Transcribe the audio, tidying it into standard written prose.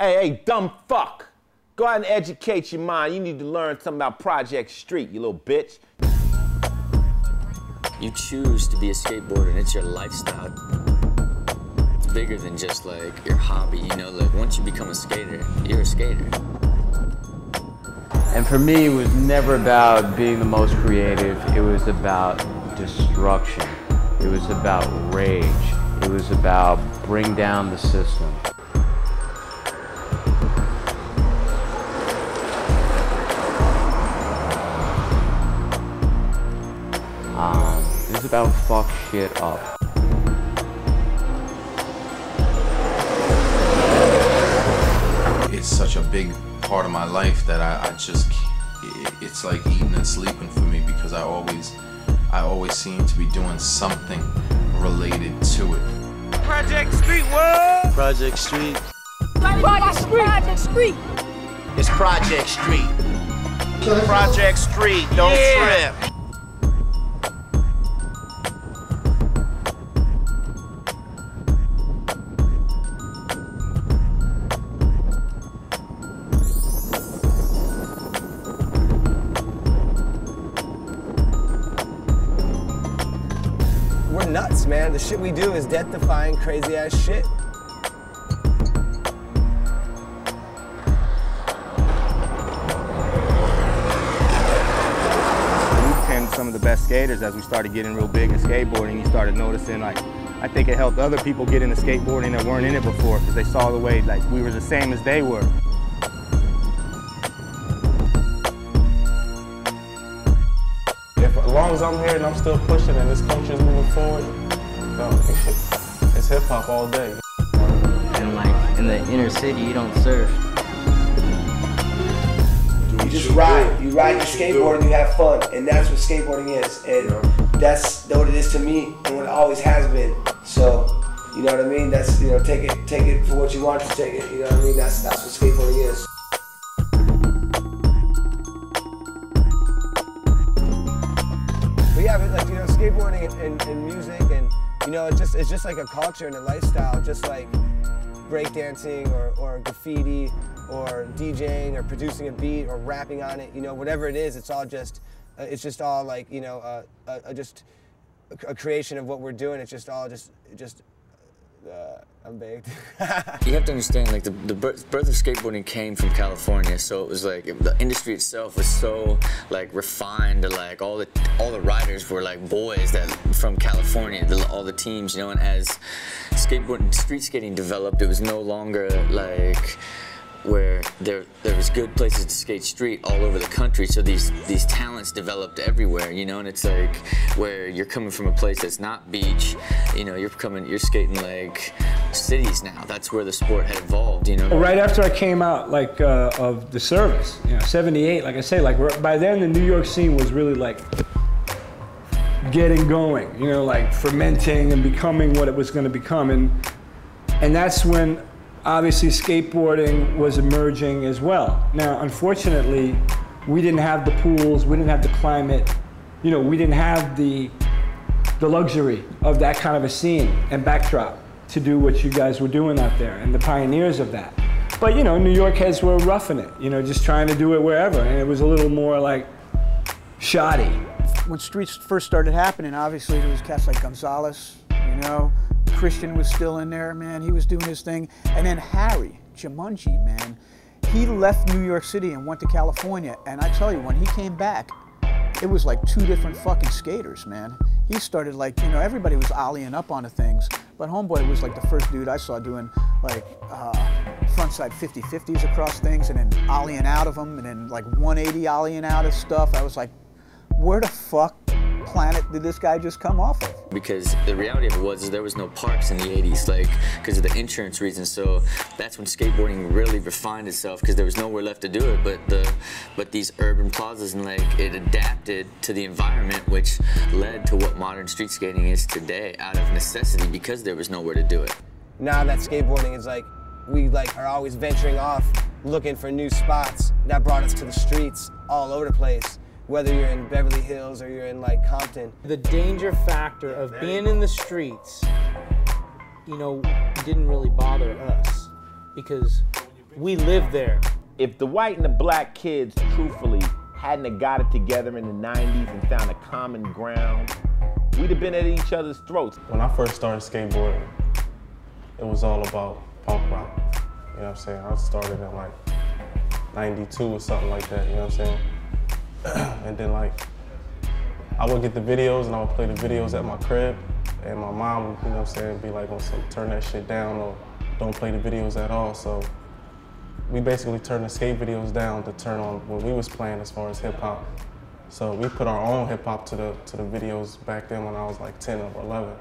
Hey, dumb fuck. Go out and educate your mind. You need to learn something about Project Street, you little bitch. You choose to be a skateboarder and it's your lifestyle. It's bigger than just like your hobby, you know, like once you become a skater, you're a skater. And for me, it was never about being the most creative. It was about destruction. It was about rage. It was about bring down the system. It was about fuck shit up. It's such a big part of my life that I just, it's like eating and sleeping for me because I always seem to be doing something related to it. Project Street, what? Project Street. Project Street. Project Street. It's Project Street. Project Street, don't trip. We're nuts, man. The shit we do is death-defying, crazy-ass shit. We became some of the best skaters as we started getting real big in skateboarding. You started noticing, like, I think it helped other people get into skateboarding that weren't in it before because they saw the way, like, we were the same as they were. As long as I'm here and I'm still pushing and this culture is moving forward, no, it's hip-hop all day. And like in the inner city, you don't surf. You just ride. You ride your skateboard and you have fun. And that's what skateboarding is. And that's what it is to me and what it always has been. So, you know what I mean? That's, you know, take it for what you want to take it. You know what I mean? That's what skateboarding is. But yeah, but like, you know, skateboarding and music and, you know, it's just like a culture and a lifestyle, just like breakdancing or graffiti or DJing or producing a beat or rapping on it, you know, whatever it is, it's just all like, you know, just a creation of what we're doing. It's just all I'm baked. You have to understand, like, the birth of skateboarding came from California, so it was like, the industry itself was so, like, refined to, like, all the riders were, like, boys that from California, all the teams, you know, and as skateboarding, street skating developed, it was no longer, like, where there was good places to skate street all over the country, so these talents developed everywhere, you know, and it's like where you're coming from a place that's not beach, you know, you're skating like cities now. That's where the sport had evolved, you know. Right after I came out, like, of the service, you know, 78, like I say, like, by then the New York scene was really like getting going, you know, like fermenting and becoming what it was going to become, and that's when obviously skateboarding was emerging as well. Now, unfortunately, we didn't have the pools, we didn't have the climate, you know, we didn't have the luxury of that kind of a scene and backdrop to do what you guys were doing out there and the pioneers of that. But, you know, New York heads were roughing it, you know, just trying to do it wherever, and it was a little more like shoddy. When streets first started happening, obviously there was cats like Gonzalez, you know, Christian was still in there, man, he was doing his thing. And then Harry, Jumanji, man, he left New York City and went to California. And I tell you, when he came back, it was like two different fucking skaters, man. He started like, you know, everybody was ollieing up onto things, but Homeboy was like the first dude I saw doing like frontside 50-50s across things and then ollieing out of them and then like 180 ollieing out of stuff. I was like, where the fuck planet did this guy just come off of? Because the reality of it was there was no parks in the 80s, like, because of the insurance reasons. So that's when skateboarding really refined itself, because there was nowhere left to do it but these urban plazas, and like it adapted to the environment, which led to what modern street skating is today out of necessity, because there was nowhere to do it. Now that skateboarding is like, we like are always venturing off, looking for new spots. That brought us to the streets all over the place. Whether you're in Beverly Hills or you're in like Compton. The danger factor of being in the streets, you know, didn't really bother us because we lived there. If the white and the black kids truthfully hadn't have got it together in the 90s and found a common ground, we'd have been at each other's throats. When I first started skateboarding, it was all about punk rock. You know what I'm saying? I started in like 92 or something like that, you know what I'm saying? And then like, I would get the videos and I would play the videos at my crib, and my mom would, you know what I'm saying, be like, oh, so turn that shit down or don't play the videos at all. So we basically turned the skate videos down to turn on what we was playing as far as hip hop. So we put our own hip hop to the videos back then when I was like 10 or 11.